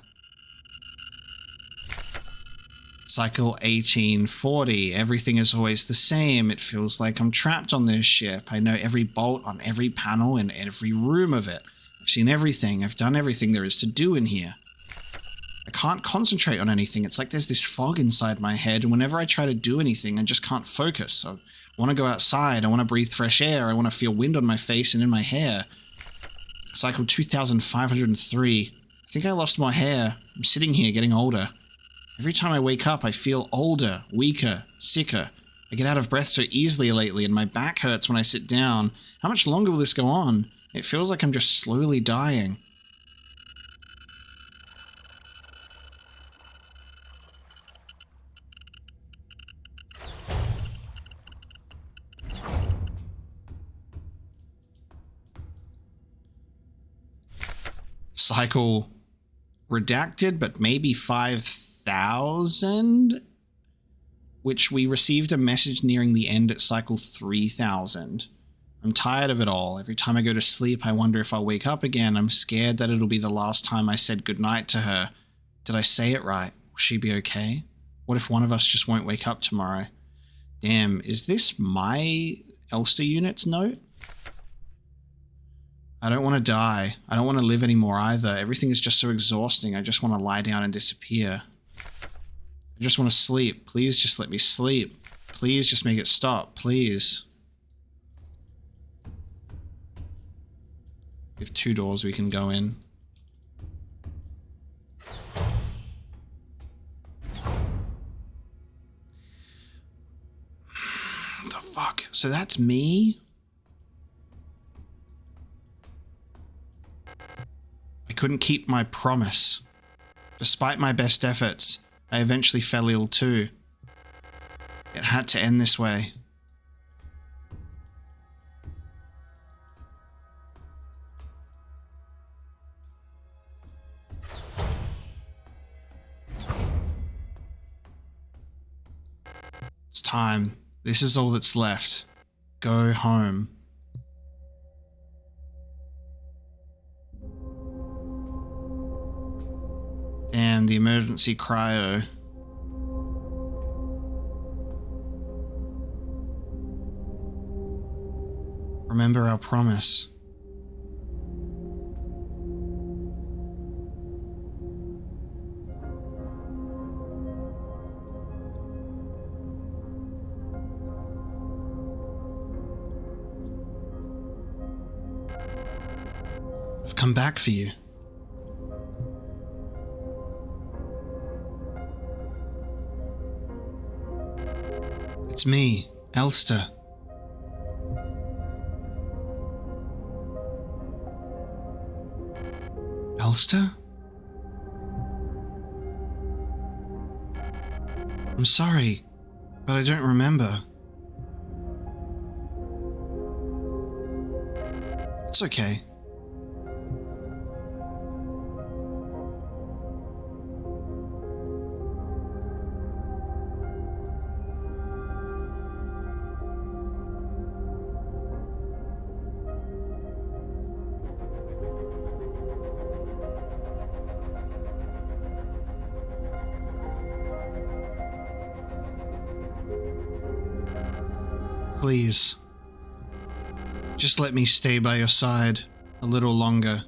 Cycle 1840. Everything is always the same. It feels like I'm trapped on this ship. I know every bolt on every panel in every room of it. I've seen everything. I've done everything there is to do in here. I can't concentrate on anything. It's like there's this fog inside my head, and whenever I try to do anything, I just can't focus. So I want to go outside. I want to breathe fresh air. I want to feel wind on my face and in my hair. Cycle 2503. I think I lost my hair. I'm sitting here getting older. Every time I wake up, I feel older, weaker, sicker. I get out of breath so easily lately, and my back hurts when I sit down. How much longer will this go on? It feels like I'm just slowly dying. Cycle redacted, but maybe 5,000, which we received a message nearing the end at cycle 3,000. I'm tired of it all. Every time I go to sleep, I wonder if I'll wake up again. I'm scared that it'll be the last time I said goodnight to her. Did I say it right? Will she be okay? What if one of us just won't wake up tomorrow? Damn, is this my Elster unit's note? I don't want to die. I don't want to live anymore either. Everything is just so exhausting. I just want to lie down and disappear. I just want to sleep. Please just let me sleep. Please just make it stop. Please. We have 2 doors we can go in. The fuck? So that's me? couldn't keep my promise. Despite my best efforts, I eventually fell ill too. It had to end this way. It's time. This is all that's left. Go home. Damn, the emergency cryo. Remember our promise. I've come back for you. It's me, Elster. Elster? I'm sorry, but I don't remember. It's okay. Please, just let me stay by your side a little longer.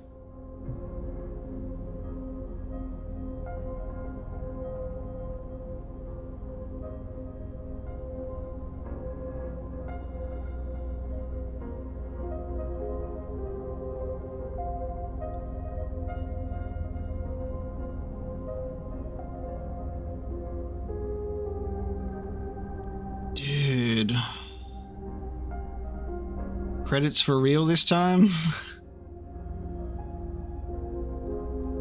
Dude. Credits for real this time?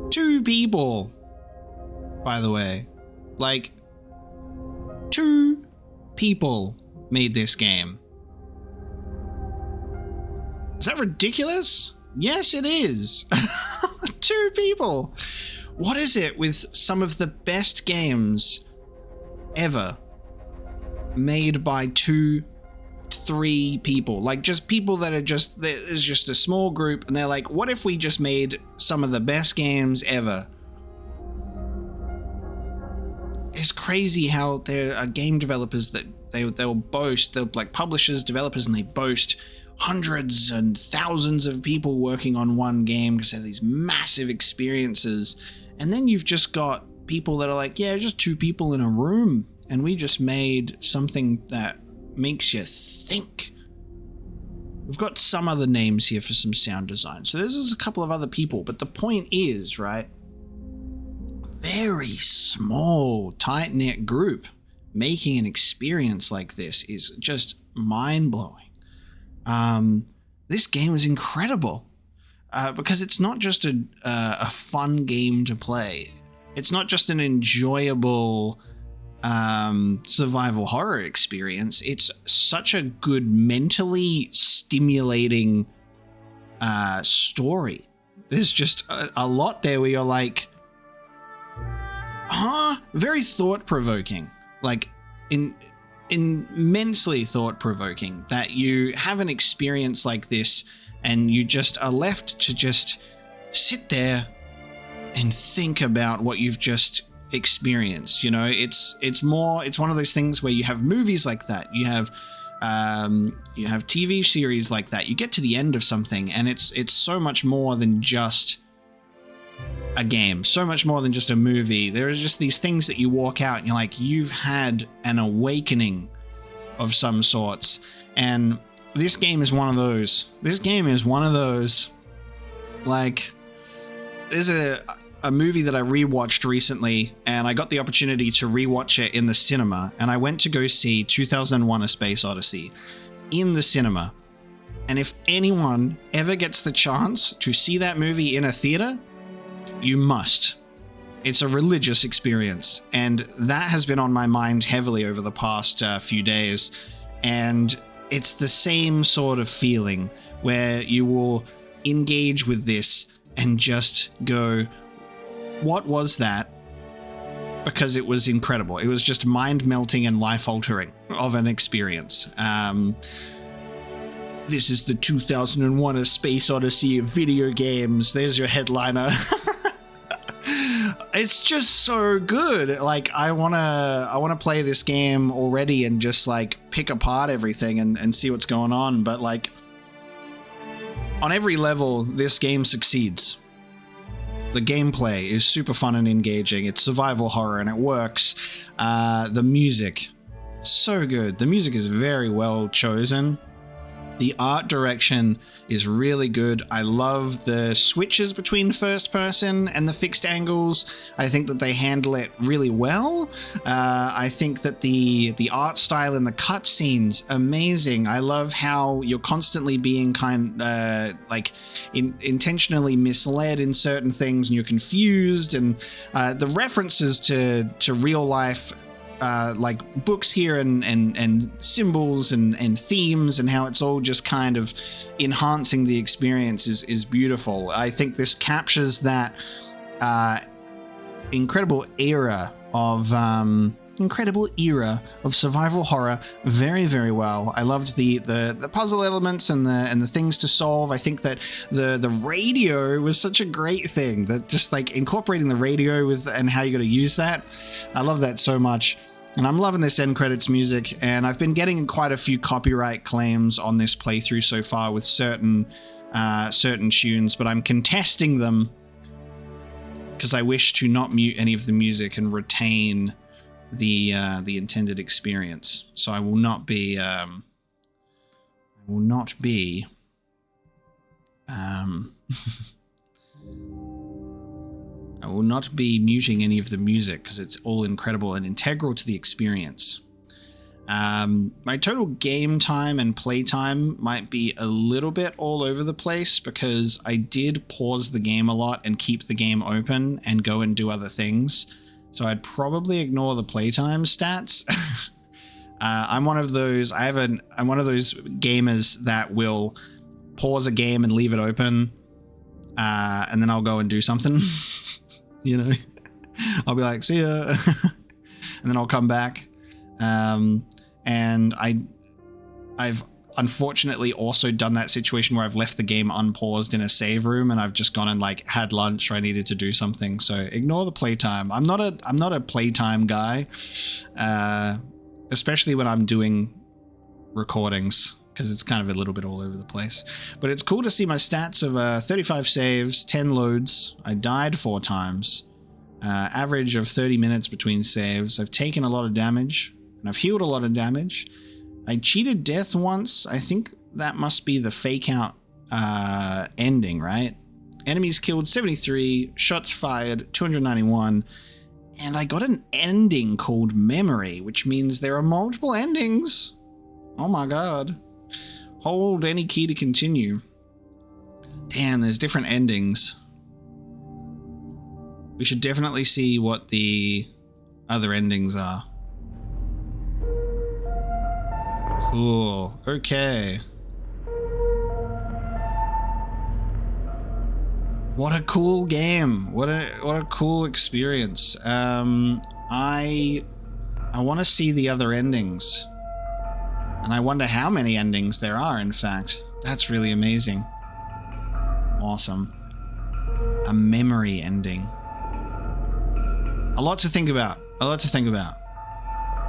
2 people, by the way. Like, 2 people made this game. Is that ridiculous? Yes, it is. 2 people. What is it with some of the best games ever made by 2, 3 people? Like, just people that are just, there's just a small group and they're like, what if we just made some of the best games ever? It's crazy how there are game developers that they'll boast, they're like publishers, developers, and they boast hundreds and thousands of people working on one game because they have these massive experiences. And then you've just got people that are like, yeah, just 2 people in a room and we just made something that makes you think. We've got some other names here for some sound design. So there's a couple of other people, but the point is, right, very small, tight-knit group making an experience like this is just mind-blowing. This game is incredible because it's not just a fun game to play. It's not just an enjoyable survival horror experience. It's such a good, mentally stimulating story. There's just a lot there where you're like, very thought-provoking, like immensely thought-provoking, that you have an experience like this and you just are left to just sit there and think about what you've just experienced. You know, it's one of those things where you have movies like that, you have TV series like that. You get to the end of something and it's so much more than just a game, so much more than just a movie. There are just these things that you walk out and you're like, you've had an awakening of some sorts. And this game is one of those. This game is one of those. Like, there's a movie that I rewatched recently, and I got the opportunity to rewatch it in the cinema, and I went to go see 2001: A Space Odyssey in the cinema. And if anyone ever gets the chance to see that movie in a theater, You must. It's a religious experience, and that has been on my mind heavily over the past few days. And it's the same sort of feeling where you will engage with this and just go, what was that? Because it was incredible. It was just mind-melting and life-altering of an experience. This is the 2001 A Space Odyssey of video games. There's your headliner. It's just so good. Like, I wanna play this game already and just like pick apart everything and see what's going on. But like, on every level, this game succeeds. The gameplay is super fun and engaging. It's survival horror and it works. The music, so good. The music is very well chosen. The art direction is really good. I love the switches between first person and the fixed angles. I think that they handle it really well. I think that the art style in the cutscenes, amazing. I love how you're constantly being intentionally misled in certain things and you're confused, and the references to real life like books here and symbols and themes and how it's all just kind of enhancing the experience is beautiful. I think this captures that incredible era of survival horror very, very well. I loved the puzzle elements and the things to solve. I think that the radio was such a great thing, that just like incorporating the radio with and how you got to use that. I love that so much. And I'm loving this end credits music, and I've been getting quite a few copyright claims on this playthrough so far with certain tunes, but I'm contesting them because I wish to not mute any of the music and retain the intended experience. So I will not be I will not be muting any of the music because it's all incredible and integral to the experience. My total game time and play time might be a little bit all over the place because I did pause the game a lot and keep the game open and go and do other things. So I'd probably ignore the playtime stats. I'm one of those. I'm one of those gamers that will pause a game and leave it open, and then I'll go and do something. You know, I'll be like, see ya, and then I'll come back. And I've unfortunately also done that situation where I've left the game unpaused in a save room and I've just gone and like had lunch or I needed to do something. So ignore the playtime. I'm not a playtime guy, especially when I'm doing recordings, because it's kind of a little bit all over the place. But it's cool to see my stats of 35 saves, 10 loads. I died 4 times. Average of 30 minutes between saves. I've taken a lot of damage, and I've healed a lot of damage. I cheated death once. I think that must be the fake out ending, right? Enemies killed 73, shots fired 291, and I got an ending called Memory, which means there are multiple endings. Oh my god. Hold any key to continue. Damn, there's different endings. We should definitely see what the other endings are. Cool. Okay. What a cool game. What a cool experience. I want to see the other endings. And I wonder how many endings there are, in fact. That's really amazing. Awesome. A memory ending. A lot to think about.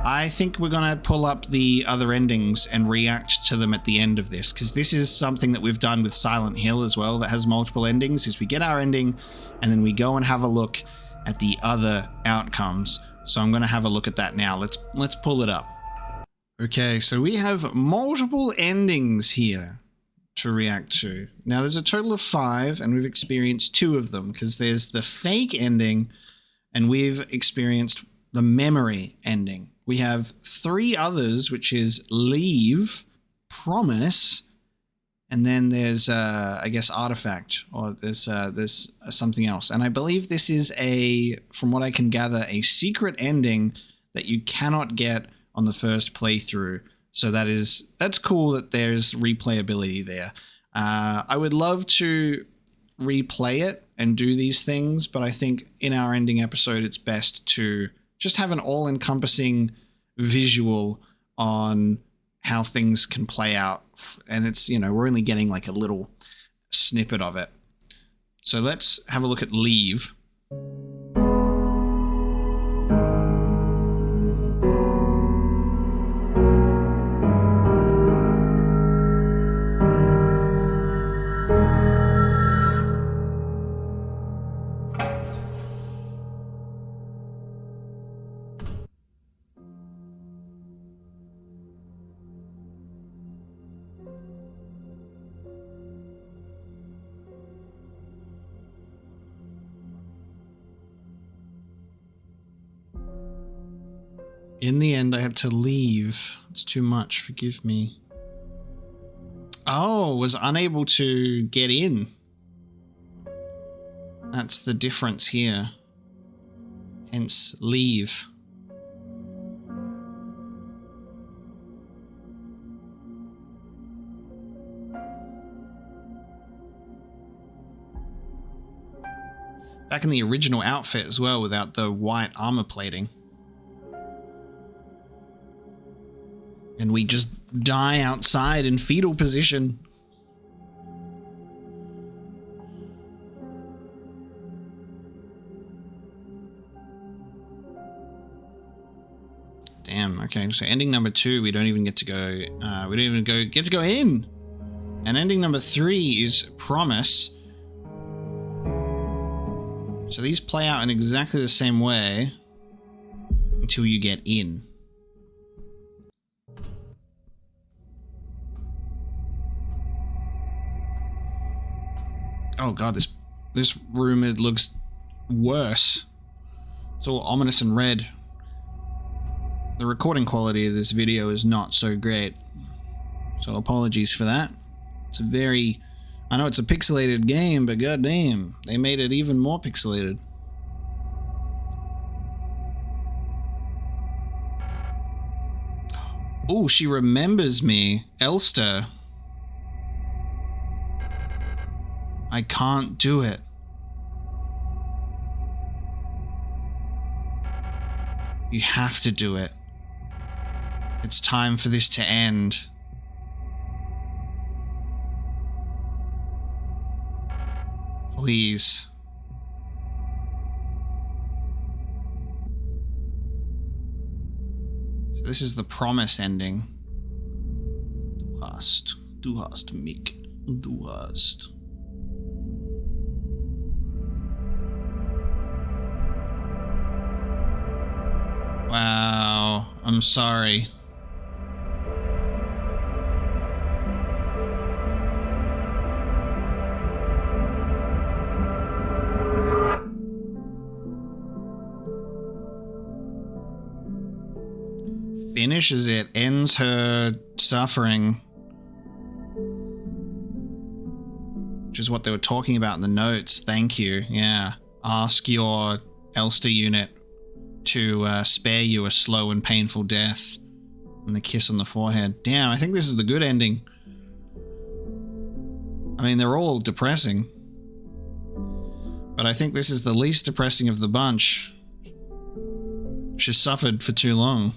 I think we're going to pull up the other endings and react to them at the end of this, because this is something that we've done with Silent Hill as well that has multiple endings, is we get our ending and then we go and have a look at the other outcomes. So I'm going to have a look at that now. Let's pull it up. Okay, so we have multiple endings here to react to. Now there's a total of 5 and we've experienced 2 of them, because there's the fake ending and we've experienced the memory ending. We have 3 others, which is Leave, Promise, and then there's I guess artifact, or there's something else. And I believe this is from what I can gather, a secret ending that you cannot get on the first playthrough. So that's cool that there's replayability there. I would love to replay it and do these things, but I think in our ending episode, it's best to just have an all-encompassing visual on how things can play out. And it's, we're only getting like a little snippet of it. So let's have a look at Leave. In the end, I had to leave. It's too much. Forgive me. Oh, was unable to get in. That's the difference here. Hence, leave. Back in the original outfit as well, without the white armor plating. And we just die outside in fetal position. Damn, okay, so ending number 2, we don't even get to go, we don't even get to go in. And ending number 3 is Promise. So these play out in exactly the same way until you get in. Oh god, this room, it looks worse. It's all ominous and red. The recording quality of this video is not so great, so apologies for that. It's I know it's a pixelated game, but goddamn, they made it even more pixelated. Oh, she remembers me, Elster. I can't do it. You have to do it. It's time for this to end. Please. So this is the Promise ending. Du hast mich, du hast. Wow, I'm sorry. Finishes it, ends her suffering. Which is what they were talking about in the notes. Thank you. Yeah. Ask your Elster unit to spare you a slow and painful death. And the kiss on the forehead. Damn, I think this is the good ending. I mean, they're all depressing. But I think this is the least depressing of the bunch. She's suffered for too long.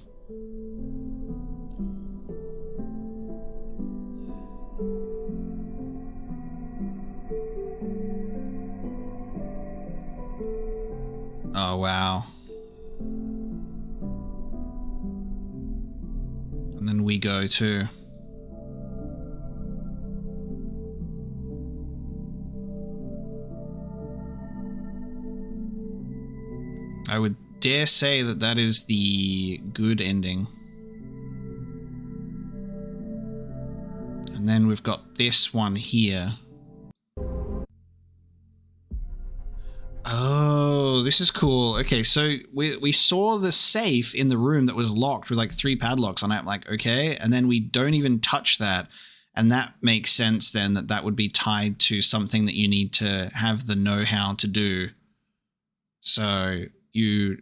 Oh, wow. And then we go too. I would dare say that that is the good ending. And then we've got this one here. Oh, this is cool. Okay, so we saw the safe in the room that was locked with like 3 padlocks on it. I'm like, okay. And then we don't even touch that. And that makes sense then that that would be tied to something that you need to have the know-how to do. So you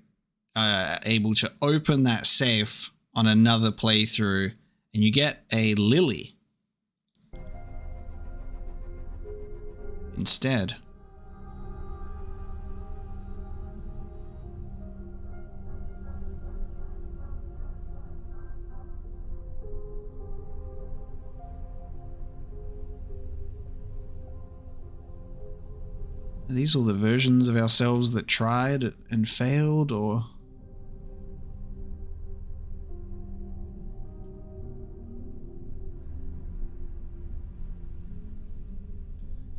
are able to open that safe on another playthrough and you get a lily instead. Are these all the versions of ourselves that tried and failed, or?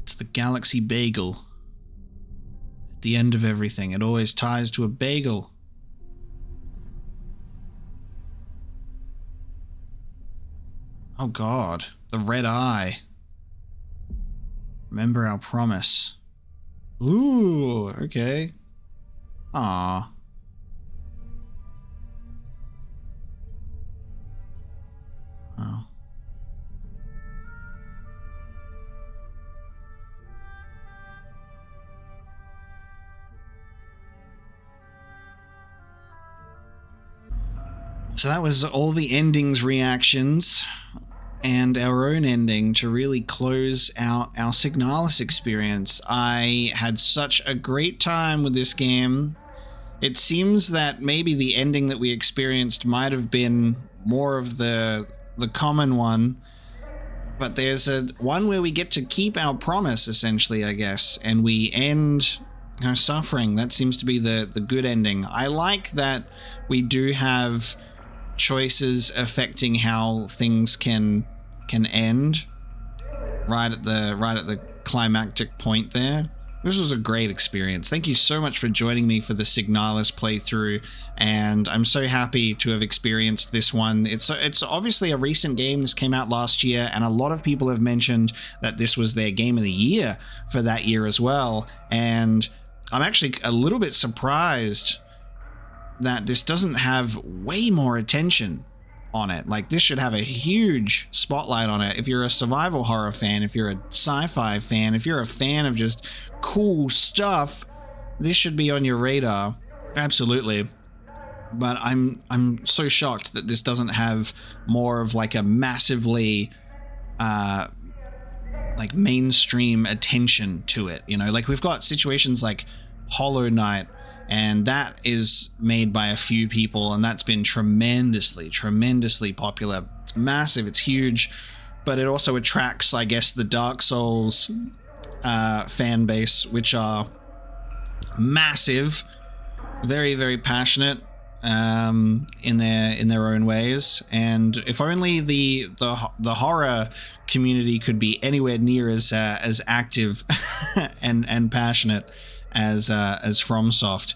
It's the galaxy bagel. At the end of everything, it always ties to a bagel. Oh God, the red eye. Remember our promise. Ooh, okay. Aww. Oh. So that was all the endings reactions and our own ending to really close out our Signalis experience. I had such a great time with this game. It seems that maybe the ending that we experienced might have been more of the common one, but there's one where we get to keep our promise, essentially, I guess, and we end our suffering. That seems to be the good ending. I like that we do have choices affecting how things can end right at the climactic point there. This was a great experience. Thank you so much for joining me for the Signalis playthrough, and I'm so happy to have experienced this one. It's obviously a recent game. This came out last year, and a lot of people have mentioned that this was their game of the year for that year as well, and I'm actually a little bit surprised that this doesn't have way more attention on it. Like, this should have a huge spotlight on it. If you're a survival horror fan, if you're a sci-fi fan, if you're a fan of just cool stuff, this should be on your radar. Absolutely. But I'm so shocked that this doesn't have more of like a massively like mainstream attention to it. You know, like we've got situations like Hollow Knight, and that is made by a few people, and that's been tremendously popular. It's massive, it's huge, but it also attracts, I guess, the Dark Souls fan base, which are massive, very passionate in their own ways. And if only the horror community could be anywhere near as active and passionate as FromSoft,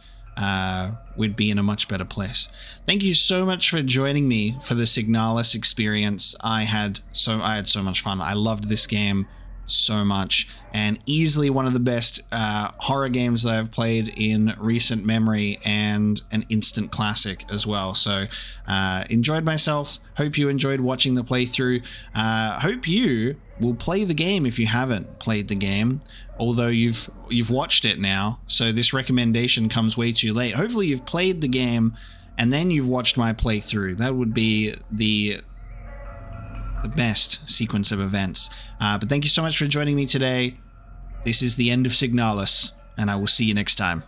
we'd be in a much better place. Thank you so much for joining me for the Signalis experience. I had so much fun. I loved this game so much, and easily one of the best horror games that I've played in recent memory, and an instant classic as well. So enjoyed myself. Hope you enjoyed watching the playthrough. Hope you will play the game if you haven't played the game, although you've watched it now, so this recommendation comes way too late. Hopefully you've played the game and then you've watched my playthrough. That would be the best sequence of events. But thank you so much for joining me today. This is the end of Signalis, and I will see you next time.